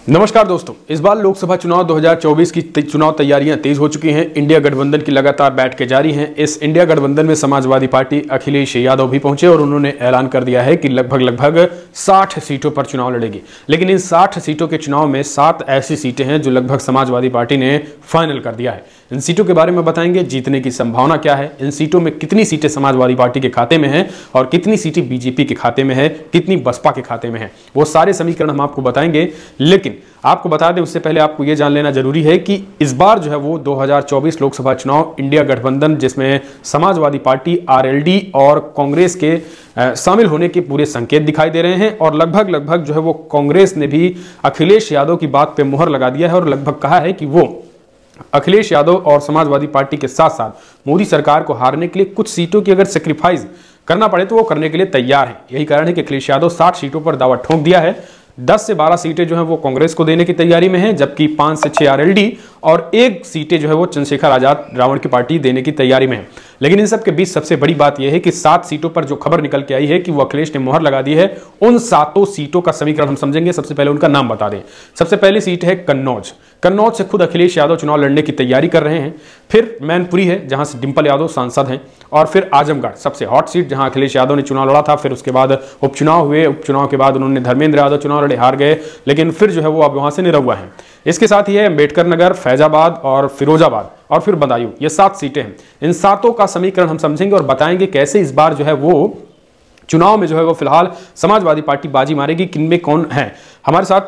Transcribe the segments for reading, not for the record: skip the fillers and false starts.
नमस्कार दोस्तों, इस बार लोकसभा चुनाव 2024 की चुनाव तैयारियां तेज हो चुकी हैं। इंडिया गठबंधन की लगातार बैठकें जारी हैं। इस इंडिया गठबंधन में समाजवादी पार्टी अखिलेश यादव भी पहुंचे और उन्होंने ऐलान कर दिया है कि लगभग 60 सीटों पर चुनाव लड़ेगी। लेकिन इन 60 सीटों के चुनाव में 7 ऐसी सीटें हैं जो लगभग समाजवादी पार्टी ने फाइनल कर दिया है। इन सीटों के बारे में बताएंगे, जीतने की संभावना क्या है, इन सीटों में कितनी सीटें समाजवादी पार्टी के खाते में हैं और कितनी सीटें बीजेपी के खाते में है, कितनी बसपा के खाते में है, वो सारे समीकरण हम आपको बताएंगे। लेकिन आपको बता दें उससे पहले आपको यह जान लेना जरूरी है कि इस बार जो है वो 2024 लोकसभा चुनाव इंडिया गठबंधन, जिसमें समाजवादी पार्टी, आरएलडी और कांग्रेस के शामिल होने के पूरे संकेत दिखाई दे रहे हैं। और लगभग जो है वो कांग्रेस ने भी अखिलेश यादव की बात पे मुहर लगा दिया है और लगभग कहा है कि वो अखिलेश यादव और समाजवादी पार्टी के साथ साथ मोदी सरकार को हारने के लिए कुछ सीटों की अगर सेक्रीफाइस करना पड़े तो वो करने के लिए तैयार है। यही कारण है कि अखिलेश यादव 60 सीटों पर दावा ठोक दिया है। 10 से 12 सीटें जो है वो कांग्रेस को देने की तैयारी में है, जबकि 5 से 6 आरएलडी और 1 सीटें जो है वो चंद्रशेखर आजाद रावण की पार्टी देने की तैयारी में है। लेकिन इन सब के बीच सबसे बड़ी बात यह है कि 7 सीटों पर जो खबर निकल के आई है कि वो अखिलेश ने मुहर लगा दी है, उन 7 सीटों का समीकरण हम समझेंगे। सबसे पहले उनका नाम बता दें। सबसे पहली सीट है कन्नौज। कन्नौज से खुद अखिलेश यादव चुनाव लड़ने की तैयारी कर रहे हैं। फिर मैनपुरी है, जहां से डिंपल यादव सांसद हैं। और फिर आजमगढ़, सबसे हॉट सीट, जहां अखिलेश यादव ने चुनाव लड़ा था। फिर उसके बाद उपचुनाव हुए, उपचुनाव के बाद उन्होंने धर्मेंद्र यादव चुनाव लड़े, हार गए, लेकिन फिर जो है वो अब वहां से निरहुआ हैं। इसके साथ ही है अम्बेडकर नगर, फैजाबाद और फिरोजाबाद और फिर बदायूं। ये 7 सीटें हैं। इन 7 का समीकरण हम समझेंगे और बताएंगे कैसे इस बार जो है वो चुनाव में जो है वो फिलहाल समाजवादी पार्टी बाजी मारेगी, किनमें कौन है। हमारे साथ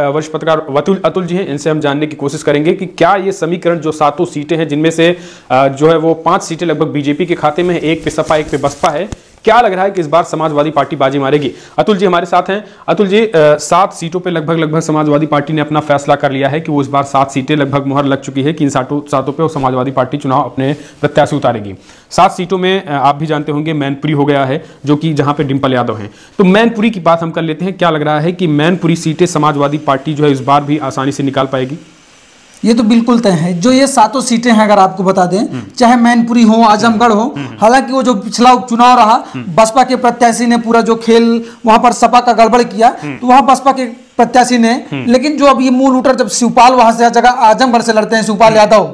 वरिष्ठ पत्रकार अतुल जी हैं, इनसे हम जानने की कोशिश करेंगे कि क्या ये समीकरण जो 7 सीटें हैं, जिनमें से जो है वो 5 सीटें लगभग बीजेपी के खाते में है, 1 पे सपा, 1 पे बसपा है, क्या लग रहा है कि इस बार समाजवादी पार्टी बाजी मारेगी। अतुल जी हमारे साथ हैं। अतुल जी, 7 सीटों पे लगभग समाजवादी पार्टी ने अपना फैसला कर लिया है कि वो इस बार 7 सीटें लगभग मुहर लग चुकी है कि इन 7 पे वो समाजवादी पार्टी चुनाव अपने प्रत्याशी उतारेगी। 7 सीटों में आप भी जानते होंगे मैनपुरी हो गया है, जो कि जहां पे डिंपल यादव हैं। तो मैनपुरी की बात हम कर लेते हैं। क्या लग रहा है कि मैनपुरी सीटें समाजवादी पार्टी जो है इस बार भी आसानी से निकाल पाएगी? ये तो बिल्कुल तय है। जो ये 7 सीटें हैं, अगर आपको बता दें, चाहे मैनपुरी हो, आजमगढ़ हो, हालांकि वो जो पिछला उपचुनाव रहा, बसपा के प्रत्याशी ने पूरा जो खेल वहां पर सपा का गड़बड़ किया, तो वहां बसपा के प्रत्याशी ने, लेकिन जो अब ये मूल उटर जब शिवपाल वहां से जगह आजमगढ़ से लड़ते हैं, शिवपाल यादव,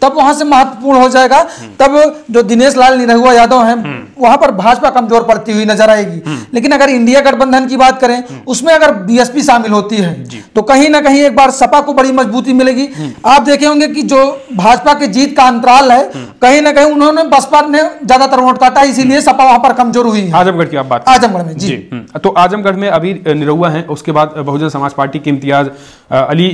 तब वहां से महत्वपूर्ण हो जाएगा। तब जो दिनेश लाल निरहुआ यादव हैं, वहां पर भाजपा कमजोर पड़ती हुई नजर आएगी। लेकिन अगर इंडिया गठबंधन की बात करें, उसमें अगर बीएसपी शामिल होती है तो कहीं ना कहीं एक बार सपा को बड़ी मजबूती मिलेगी। आप देखे होंगे कि जो भाजपा के जीत का अंतराल है, कहीं ना कहीं उन्होंने बसपा ने ज्यादातर वोट काटा, इसीलिए सपा वहां पर कमजोर हुई है। आजमगढ़ की आप बात, आजमगढ़ में जी। तो आजमगढ़ में अभी निरहुआ है, उसके बाद बहुजन समाज पार्टी के इम्तियाज अली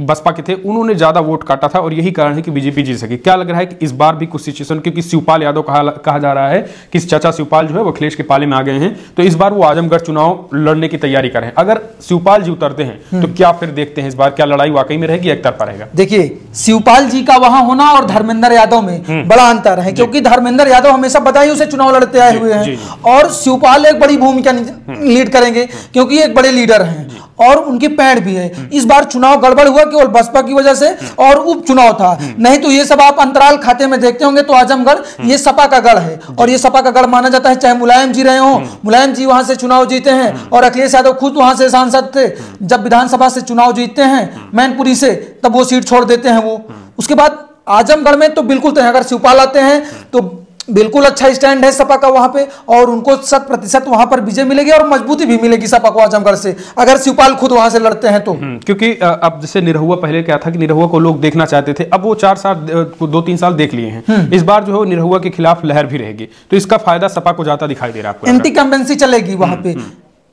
बसपा के थे, उन्होंने ज्यादा वोट काटा था और यही कारण है कि बीजेपी जीत सके। क्या लग रहा है कि इस बार भी कुछ सिचुएशन, क्योंकि शिवपाल यादव कहा जा रहा है कि चाचा शिवपाल जो है वो अखिलेश के पाले में आ गए हैं, तो इस बार वो आजमगढ़ चुनाव लड़ने की तैयारी कर रहे हैं। अगर शिवपाल जी उतरते हैं तो क्या फिर देखते हैं इस बार क्या लड़ाई वाकई में रहेगी, एक तरफा रहेगा? देखिए, शिवपाल जी का वहां होना और धर्मेंद्र यादव में बड़ा अंतर है, क्योंकि धर्मेंद्र यादव हमेशा बधाई से चुनाव लड़ते आए हुए हैं और शिवपाल एक बड़ी भूमिका लीड करेंगे, क्योंकि एक बड़े लीडर हैं और उनकी पैठ भी है। इस बार चुनाव गड़बड़ हुआ केवल बसपा की वजह से और उपचुनाव था, नहीं तो ये सब आप अंतराल खाते में देखते होंगे तो आजमगढ़ ये सपा का गढ़ है और ये सपा का गढ़ माना जाता है। चाहे मुलायम जी रहे हो, मुलायम जी वहां से चुनाव जीते हैं और अखिलेश यादव खुद वहां से सांसद थे। जब विधानसभा से चुनाव जीतते हैं मैनपुरी से, तब वो सीट छोड़ देते हैं वो। उसके बाद आजमगढ़ में तो बिल्कुल तय, अगर शिवपाल आते हैं तो बिल्कुल अच्छा स्टैंड है सपा का वहां पे और उनको 100% वहां पर विजय मिलेगी और मजबूती भी मिलेगी सपा को आजमगढ़ से, अगर शिवपाल खुद वहां से लड़ते हैं तो। क्योंकि अब जैसे निरहुआ, पहले क्या था कि निरहुआ को लोग देखना चाहते थे, अब वो 2-3 साल देख लिए हैं। इस बार जो है निरहुआ के खिलाफ लहर भी रहेगी, तो इसका फायदा सपा को ज्यादा दिखाई दे रहा है। एंटी कंबेंसी चलेगी वहां पे,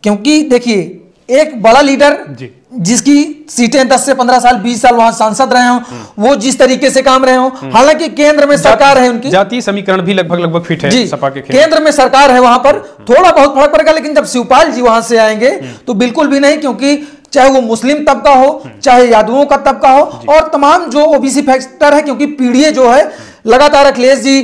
क्योंकि देखिए एक बड़ा लीडर जिसकी सीटें 10 से 15 साल 20 साल वहां सांसद रहे हो, वो जिस तरीके से काम रहे हो, हालांकि केंद्र में सरकार है, उनकी जातीय समीकरण भी लगभग फिट है जी, सपा के केंद्र में सरकार है, वहां पर थोड़ा बहुत फर्क पड़ेगा। लेकिन जब शिवपाल जी वहां से आएंगे तो बिल्कुल भी नहीं, क्योंकि चाहे वो मुस्लिम तबका हो, चाहे यादवों का तबका हो और तमाम जो ओबीसी फैक्टर है, क्योंकि पीडीए जो है लगातार अखिलेश जी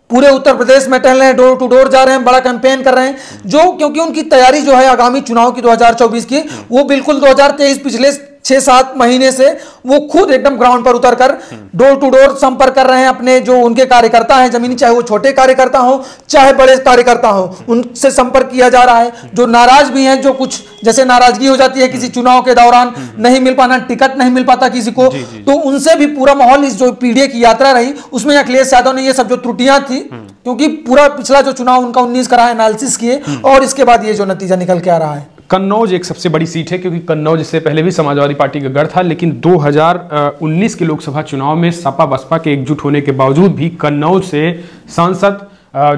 पूरे उत्तर प्रदेश में टहल रहे हैं, डोर टू डोर जा रहे हैं, बड़ा कैंपेन कर रहे हैं, जो क्योंकि उनकी तैयारी जो है आगामी चुनाव की 2024 की, वो बिल्कुल 2023 पिछले 6-7 महीने से वो खुद एकदम ग्राउंड पर उतरकर डोर टू डोर संपर्क कर रहे हैं अपने जो उनके कार्यकर्ता हैं जमीनी, चाहे वो छोटे कार्यकर्ता हो चाहे बड़े कार्यकर्ता हो, उनसे संपर्क किया जा रहा है। जो नाराज भी हैं, जो कुछ जैसे नाराजगी हो जाती है किसी चुनाव के दौरान, नहीं मिल पाना, टिकट नहीं मिल पाता किसी को, तो उनसे भी पूरा माहौल, इस जो पीडीए की यात्रा रही उसमें अखिलेश यादव ने ये सब जो त्रुटियां थी, क्योंकि पूरा पिछला जो चुनाव उनका 19 का एनालिसिस किए और इसके बाद ये जो नतीजा निकल के आ रहा है। कन्नौज एक सबसे बड़ी सीट है क्योंकि कन्नौज इससे पहले भी समाजवादी पार्टी का गढ़ था, लेकिन 2019 के लोकसभा चुनाव में सपा बसपा के एकजुट होने के बावजूद भी कन्नौज से सांसद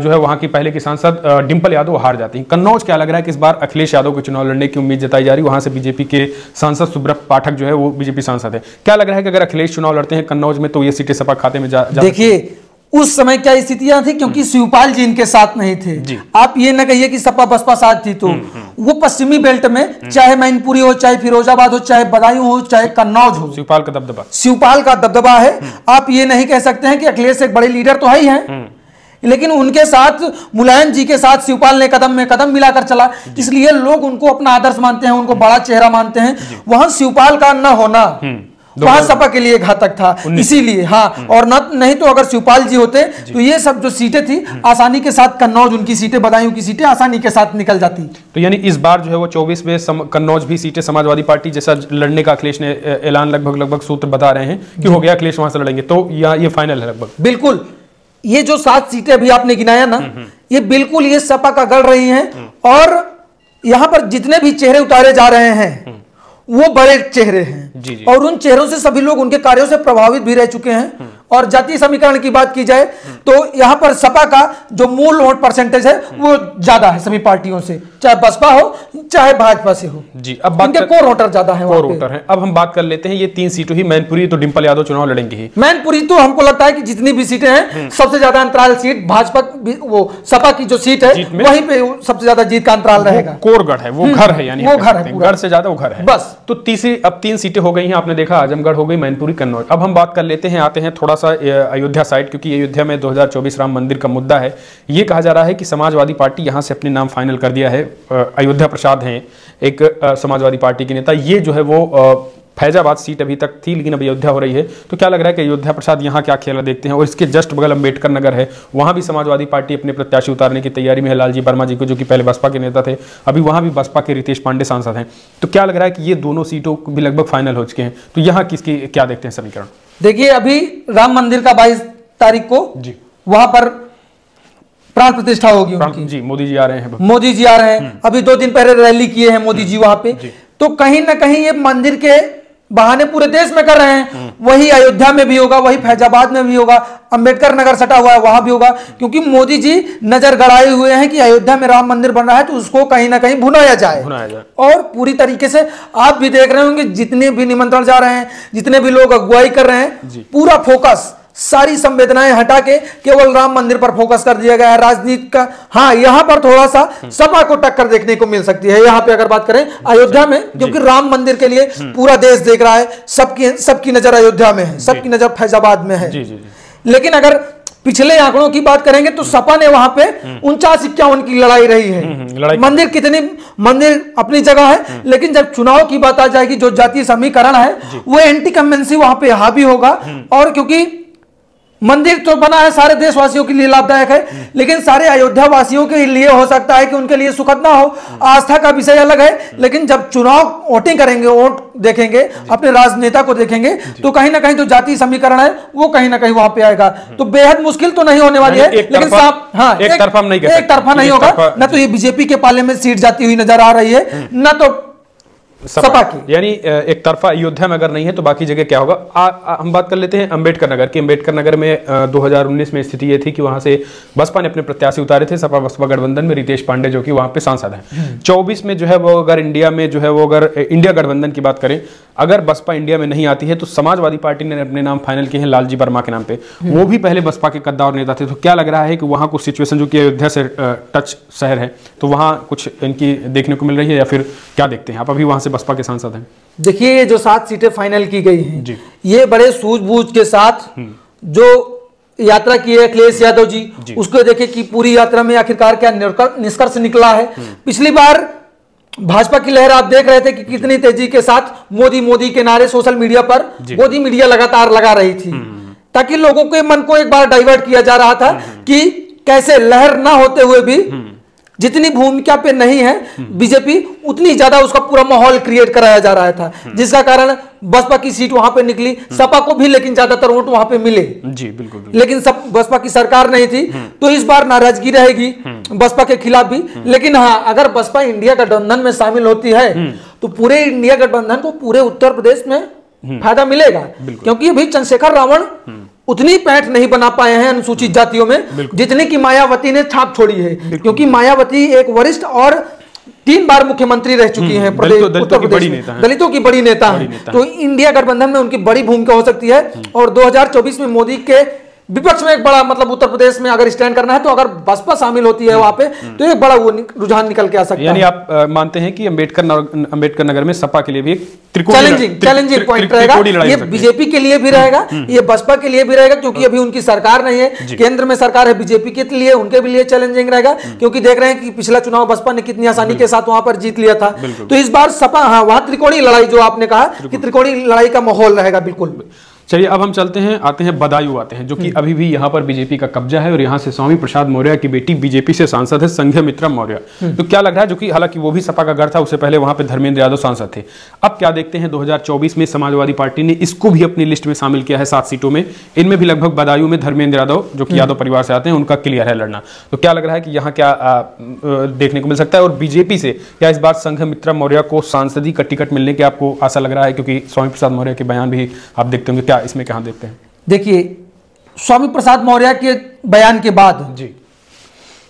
जो है वहां की पहले की सांसद डिंपल यादव हार जाती हैं। कन्नौज क्या लग रहा है कि इस बार अखिलेश यादव को चुनाव लड़ने की उम्मीद जताई जा रही है। वहां से बीजेपी के सांसद सुब्रत पाठक जो है वो बीजेपी सांसद है। क्या लग रहा है कि अगर अखिलेश चुनाव लड़ते हैं कन्नौज में तो ये सीटें सपा खाते में जा देखिए उस समय क्या स्थितियां थी, क्योंकि शिवपाल जी इनके साथ नहीं थे। आप ये न कहिए कि सपा बसपा साथ थी, तो वो पश्चिमी बेल्ट में चाहे मैनपुरी हो, चाहे फिरोजाबाद हो, चाहे बदायूं हो, चाहे कन्नौज हो, शिवपाल का दबदबा है। आप ये नहीं कह सकते हैं कि अखिलेश एक बड़े लीडर तो है ही है, लेकिन उनके साथ मुलायम जी के साथ शिवपाल ने कदम में कदम मिलाकर चला, इसलिए लोग उनको अपना आदर्श मानते हैं, उनको बड़ा चेहरा मानते हैं। वहां शिवपाल का न होना वहां सपा के लिए घातक था, इसीलिए हाँ। और नहीं तो अगर शिवपाल जी होते तो ये सब जो सीटें थी आसानी के साथ, कन्नौज उनकी सीटें, बदायूं की सीटें आसानी के साथ निकल जाती। तो यानी इस बार जो है वो 24 में कन्नौज भी सीटें समाजवादी पार्टी जैसा लड़ने का अखिलेश ने ऐलान लगभग सूत्र बता रहे हैं कि हो गया, अखिलेश वहां से लड़ेंगे, तो ये फाइनल है लगभग। बिल्कुल, ये जो 7 सीटें अभी आपने गिनाया ना, ये बिल्कुल ये सपा का गढ़ रही हैं, और यहां पर जितने भी चेहरे उतारे जा रहे हैं वो बड़े चेहरे हैं, और उन चेहरों से सभी लोग उनके कार्यों से प्रभावित भी रह चुके हैं। और जातीय समीकरण की बात की जाए तो यहां पर सपा का जो मूल वोट परसेंटेज है वो ज्यादा है सभी पार्टियों से, चाहे बसपा हो चाहे भाजपा से हो। जी, अब बात कोर वोटर ज्यादा है, कोर वोटर हैं। अब हम बात कर लेते हैं ये 3 सीटों ही, मैनपुरी तो डिंपल यादव चुनाव लड़ेंगे ही। मैनपुरी तो हमको लगता है कि जितनी भी सीटें हैं सबसे ज्यादा अंतराल सीट भाजपा, वो सपा की जो सीट है वहीं पे सबसे ज्यादा जीत का अंतराल रहेगा। कोरगढ़ है, वो घर है, यानी वो घर है, घर से ज्यादा वो घर है बस। तो अब 3 सीटें हो गई हैं, आपने देखा आजमगढ़ हो गई, मैनपुरी, कन्नौज। अब हम बात कर लेते हैं, आते हैं थोड़ा सा अयोध्या साइड, क्योंकि अयोध्या में 2024 राम मंदिर का मुद्दा है। ये कहा जा रहा है कि समाजवादी पार्टी यहां से अपने नाम फाइनल कर दिया है। अयोध्या प्रसाद हैं एक समाजवादी पार्टी के नेता, ये जो है वो फैजाबाद सीट अभी तक थी लेकिन अब अयोध्या हो रही है। तो क्या लग रहा है कि अयोध्या प्रसाद यहाँ क्या खेला देखते हैं। और इसके जस्ट बगल अम्बेडकर नगर है, वहाँ भी समाजवादी पार्टी अपने प्रत्याशी उतारने की तैयारी में है। लालजी वर्मा जी को, जो कि पहले बसपा के नेता थे, अभी वहाँ भी बसपा के रितेश पांडे सांसद हैं। तो क्या लग रहा है कि ये दोनों सीटों भी लगभग फाइनल हो चुके हैं। तो यहाँ किसकी क्या देखते हैं समीकरण। देखिए, अभी राम मंदिर का 22 तारीख को वहां पर प्राण प्रतिष्ठा होगी उनकी। जी, मोदी जी आ रहे हैं। मोदी जी आ रहे हैं, अभी 2 दिन पहले रैली किए हैं मोदी जी वहां पे। तो कहीं ना कहीं ये मंदिर के बहाने पूरे देश में कर रहे हैं। वही अयोध्या में भी होगा, वही फैजाबाद में भी होगा, अंबेडकर नगर सटा हुआ है वहां भी होगा, क्योंकि मोदी जी नजर गड़ाए हुए हैं कि अयोध्या में राम मंदिर बन रहा है तो उसको कहीं ना कहीं भुनाया जाए। और पूरी तरीके से आप भी देख रहे होंगे, जितने भी निमंत्रण जा रहे हैं, जितने भी लोग अगुवाई कर रहे हैं, पूरा फोकस, सारी संवेदनाएं हटा के केवल राम मंदिर पर फोकस कर दिया गया है। राजनीति का हाँ, यहां पर थोड़ा सा सपा को टक्कर देखने को मिल सकती है यहां पे अगर बात करें अयोध्या में, क्योंकि राम मंदिर के लिए पूरा देश देख रहा है, सबकी नजर अयोध्या में है, सबकी नजर फैजाबाद में है। लेकिन अगर पिछले आंकड़ों की बात करेंगे तो सपा ने वहां पे 49-51 की लड़ाई रही है। मंदिर अपनी जगह है, लेकिन जब चुनाव की बात आ जाएगी, जो जातीय समीकरण है वो एंटी कमेंसी वहां पे हावी होगा। और क्योंकि मंदिर तो बना है सारे देशवासियों के लिए लाभदायक है, लेकिन सारे अयोध्या वासियों के लिए हो सकता है कि उनके लिए सुखद ना हो। आस्था का विषय अलग है, लेकिन जब चुनाव वोटिंग करेंगे, वोट देखेंगे, अपने राजनेता को देखेंगे, तो कहीं ना कहीं जो जातीय समीकरण है वो कहीं ना कहीं वहां पे आएगा। तो बेहद मुश्किल तो नहीं होने वाली है, लेकिन हाँ, एक तरफा नहीं होगा। न तो ये बीजेपी के पाले में सीट जाती हुई नजर आ रही है, न तो सपा की। यानी एक तरफा अयोध्या में अगर नहीं है तो बाकी जगह क्या होगा। हम बात कर लेते हैं अंबेडकर नगर की। अंबेडकर नगर में 2019 में स्थिति ये थी कि वहां से बसपा ने अपने प्रत्याशी उतारे थे, सपा बसपा गठबंधन में रितेश पांडे जो कि वहां पे सांसद हैं। 24 में जो है वो अगर इंडिया में जो है वो अगर इंडिया गठबंधन की बात करें, अगर बसपा इंडिया में नहीं आती है तो समाजवादी पार्टी ने अपने नाम फाइनल किए हैं लालजी वर्मा के नाम पे। वो भी पहले बसपा के कद्दावर नेता थे। तो क्या लग रहा है कि वहां कुछ सिचुएशन, जो कि अयोध्या से टच शहर है, तो वहां कुछ इनकी देखने को मिल रही है, या फिर क्या देखते हैं आप। अभी वहां से बसपा के सांसद हैं। देखिए, ये जो 7 सीटें फाइनल की गई हैं, ये बड़े सूझबूझ के साथ जो यात्रा की है अखिलेश यादव जी, उसको देखिए कि पूरी यात्रा में आखिरकार क्या निष्कर्ष निकला है। पिछली बार भाजपा की लहर आप देख रहे थे कि कितनी तेजी के साथ मोदी के नारे सोशल मीडिया पर मोदी मीडिया लगातार लगा रही थी, ताकि लोगों के मन को एक बार डाइवर्ट किया जा रहा था कि कैसे लहर ना होते हुए भी जितनी भूमिका पे नहीं है बीजेपी, उतनी ज्यादा उसका पूरा माहौल क्रिएट कराया जा रहा था, जिसका कारण बसपा की सीट वहां पे निकली, सपा को भी लेकिन ज्यादातर वोट वहां पे मिले। जी बिल्कुल, बिल्कुल। लेकिन सब बसपा की सरकार नहीं थी, तो इस बार नाराजगी रहेगी बसपा के खिलाफ भी। लेकिन हाँ, अगर बसपा इंडिया गठबंधन में शामिल होती है तो पूरे इंडिया गठबंधन को पूरे उत्तर प्रदेश में फायदा मिलेगा, क्योंकि अभी चंद्रशेखर रावण उतनी पैठ नहीं बना पाए हैं अनुसूचित जातियों में जितने की मायावती ने छाप छोड़ी है, क्योंकि मायावती एक वरिष्ठ और 3 बार मुख्यमंत्री रह चुकी हैं प्रदेश उत्तर प्रदेश में, दलितों की बड़ी नेता है। तो इंडिया गठबंधन में उनकी बड़ी भूमिका हो सकती है। और 2024 में मोदी के विपक्ष में एक बड़ा मतलब उत्तर प्रदेश में अगर स्टैंड करना है तो अगर बसपा शामिल होती है वहां पे तो एक बड़ा वो रुझान निकल के आ सकता है। यानी आप मानते हैं कि अंबेडकर नगर में सपा के लिए भी एक चैलेंजिंग पॉइंट रहेगा। ये बीजेपी के लिए भी रहेगा, ये बसपा के लिए भी रहेगा, क्योंकि अभी उनकी सरकार नहीं है, केंद्र में सरकार है। बीजेपी के लिए, उनके भी लिए चैलेंजिंग रहेगा, क्योंकि देख रहे हैं कि पिछला चुनाव बसपा ने कितनी आसानी के साथ वहां पर जीत लिया था। तो इस बार सपा, हाँ, वहां त्रिकोणीय लड़ाई जो आपने कहा कि त्रिकोणीय लड़ाई का माहौल रहेगा बिल्कुल। चलिए अब हम चलते हैं, आते हैं बदायूं आते हैं, जो कि अभी भी यहाँ पर बीजेपी का कब्जा है और यहाँ से स्वामी प्रसाद मौर्य की बेटी बीजेपी से सांसद है संघमित्रा मौर्य। तो क्या लग रहा है, जो कि हालांकि वो भी सपा का घर था, उससे पहले वहां पे धर्मेंद्र यादव सांसद थे। अब क्या देखते हैं 2024 में समाजवादी पार्टी ने इसको भी अपनी लिस्ट में शामिल किया है 7 सीटों में। इनमें भी लगभग बदायूं में धर्मेंद्र यादव, जो कि यादव परिवार से आते हैं, उनका क्लियर है लड़ना। तो क्या लग रहा है कि यहाँ क्या देखने को मिल सकता है, और बीजेपी से क्या इस बार संघमित्रा मौर्य को सांसदी का टिकट मिलने की आपको आशा लग रहा है, क्योंकि स्वामी प्रसाद मौर्य के बयान भी आप देखते होंगे, क्या इसमें कहाँ देखते हैं? देखिए, स्वामी प्रसाद मौर्य के बयान के बाद जी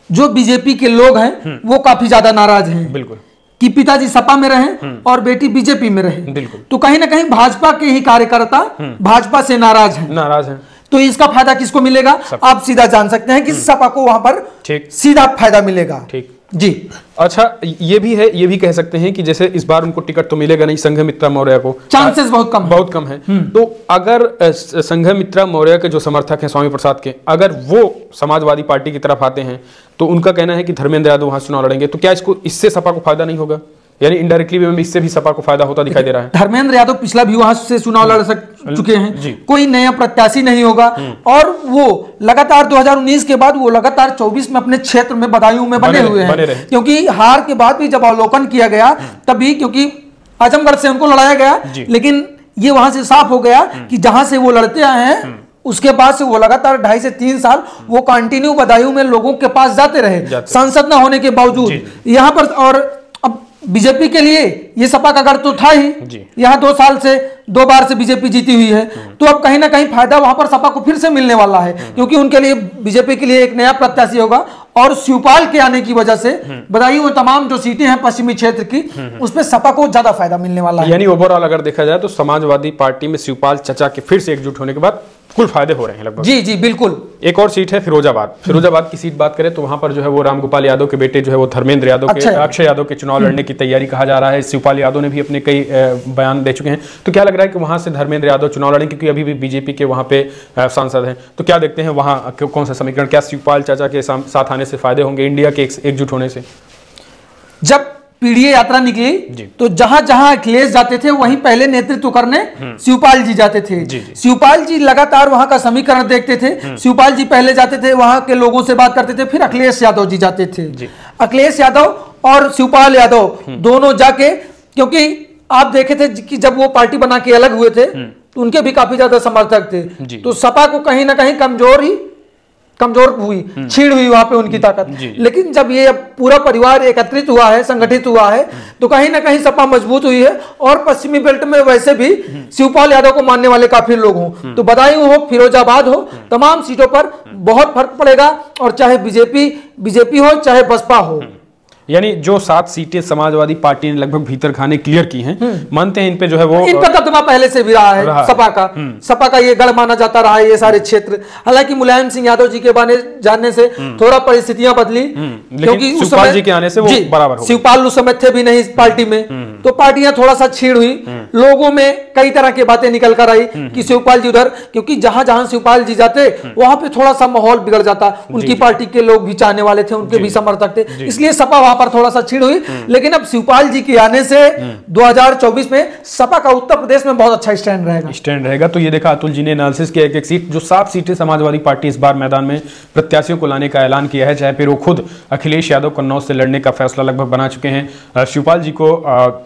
जो बीजेपी के लोग हैं वो काफी ज्यादा नाराज हैं, बिल्कुल, कि पिताजी सपा में रहे और बेटी बीजेपी में रहे। बिल्कुल। तो कहीं ना कहीं भाजपा के ही कार्यकर्ता भाजपा से नाराज हैं। तो इसका फायदा किसको मिलेगा, आप सीधा जान सकते हैं कि सपा को वहां पर सीधा फायदा मिलेगा। ठीक जी। अच्छा, ये भी कह सकते हैं कि जैसे इस बार उनको टिकट तो मिलेगा नहीं संघमित्रा मौर्य को, चांसेस बहुत कम है। तो अगर संघमित्रा मौर्य के जो समर्थक हैं स्वामी प्रसाद के, अगर वो समाजवादी पार्टी की तरफ आते हैं तो उनका कहना है कि धर्मेंद्र यादव वहां चुनाव लड़ेंगे, तो क्या इससे सपा को फायदा नहीं होगा? यानी इनडायरेक्टली इससे भी सपा को फायदा होता दिखाई दे रहा है। धर्मेंद्र यादव पिछला भी वहां से चुनाव लड़ चुके हैं, कोई नया प्रत्याशी नहीं होगा, और वो लगातार 2019 के बाद वो लगातार 24 में अपने क्षेत्र में बदायूं में बने हुए हैं, क्योंकि हार के बाद भी जब अवलोकन किया गया तभी, क्योंकि आजमगढ़ से उनको लड़ाया गया, लेकिन ये वहां से साफ हो गया कि जहां से वो लड़ते आए हैं उसके बाद से वो लगातार 2.5 से 3 साल वो कंटिन्यू बदायूं में लोगों के पास जाते रहे, सांसद न होने के बावजूद यहाँ पर। और अब बीजेपी के लिए ये सपा का घर तो था ही, यहाँ 2 साल से 2 बार से बीजेपी जीती हुई है, तो अब कहीं ना कहीं फायदा वहां पर सपा को फिर से मिलने वाला है, क्योंकि उनके लिए बीजेपी के लिए एक नया प्रत्याशी होगा। और शिवपाल के आने की वजह से बदायूं तमाम जो सीटें हैं पश्चिमी क्षेत्र की, उसमें सपा को ज्यादा फायदा मिलने वाला है। यानी ओवरऑल अगर देखा जाए तो समाजवादी पार्टी में शिवपाल चचा के फिर से एकजुट होने के बाद कुल फायदे हो रहे हैं लगभग। जी बिल्कुल। एक और सीट है फिरोजाबाद की सीट बात करें तो वहां पर जो है वो रामगोपाल यादव के बेटे जो है वो धर्मेंद्र यादव के, अक्षय यादव के चुनाव लड़ने की तैयारी कहा जा रहा है। शिवपाल यादव ने भी अपने कई बयान दे चुके हैं। तो क्या लग रहा है कि वहां से धर्मेंद्र यादव चुनाव लड़ेंगे, क्योंकि अभी भी बीजेपी के वहां पे सांसद हैं? तो क्या देखते हैं वहां कौन सा समीकरण, क्या शिवपाल चाचा के साथ आने से फायदे होंगे इंडिया के एकजुट होने से? जब पीडीए यात्रा निकली तो जहां जहां अखिलेश जाते थे वहीं पहले नेतृत्व करने शिवपाल जी जाते थे। शिवपाल जी लगातार वहां का समीकरण देखते थे। शिवपाल जी पहले जाते थे, वहां के लोगों से बात करते थे, फिर अखिलेश यादव जी जाते थे। अखिलेश यादव और शिवपाल यादव दोनों जाके, क्योंकि आप देखे थे कि जब वो पार्टी बना के अलग हुए थे तो उनके भी काफी ज्यादा समर्थक थे, तो सपा को कहीं ना कहीं कमजोर हुई, छीड़ हुई वहां पे उनकी ताकत। लेकिन जब ये पूरा परिवार एकत्रित हुआ है, संगठित हुआ है, तो कहीं ना कहीं सपा मजबूत हुई है। और पश्चिमी बेल्ट में वैसे भी शिवपाल यादव को मानने वाले काफी लोग हों, तो बदायूं हो, फिरोजाबाद हो, तमाम सीटों पर बहुत फर्क पड़ेगा। और चाहे बीजेपी हो चाहे बसपा हो, यानी जो 7 सीटें समाजवादी पार्टी ने लगभग भीतर खाने क्लियर की हैं, मानते हैं इन पे जो है वो इनका दबदबा पहले से भी रहा है सपा का ये गढ़ माना जाता रहा है ये सारे क्षेत्र। हालांकि मुलायम सिंह यादव जी के बारे जानने से थोड़ा परिस्थितियां बदली, क्योंकि उस समय जी के आने से वो बराबर हो, शिवपाल उस समय थे भी नहीं इस पार्टी में, तो पार्टियां थोड़ा सा छीड़ हुई, लोगों में कई तरह की बातें निकल कर आई कि शिवपाल जी उधर, क्योंकि जहां जहां शिवपाल जी जाते वहां पे थोड़ा सा माहौल बिगड़ जाता, उनकी पार्टी के लोग भी चाहने वाले थे, उनके भी समर्थक थे, इसलिए सपा वहां पर थोड़ा सा छिड़ हुई। लेकिन अब शिवपाल जी के आने से 2024 में सपा का उत्तर प्रदेश में बहुत अच्छा स्टैंड रहेगा। तो ये देखा अतुल जी ने एनालिसिस किया, एक सीट जो 7 सीटें समाजवादी पार्टी इस बार मैदान में प्रत्याशियों को लाने का ऐलान किया है, चाहे फिर वो खुद अखिलेश यादव कन्नौज से लड़ने का फैसला लगभग बना चुके हैं। शिवपाल जी को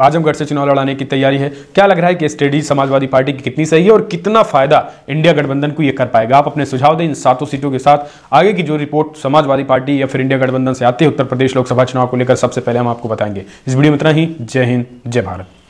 आजमगढ़ से चुनाव लड़ाने की तैयारी है। क्या लग रहा है कि स्ट्रेटेजी समाजवादी पार्टी की कितनी सही है और कितना फायदा इंडिया गठबंधन को यह कर पाएगा? आप अपने सुझाव दें इन 7 सीटों के साथ। आगे की जो रिपोर्ट समाजवादी पार्टी या फिर इंडिया गठबंधन से आती है उत्तर प्रदेश लोकसभा चुनाव को लेकर, सबसे पहले हम आपको बताएंगे। इस वीडियो में इतना ही। जय हिंद, जय भारत।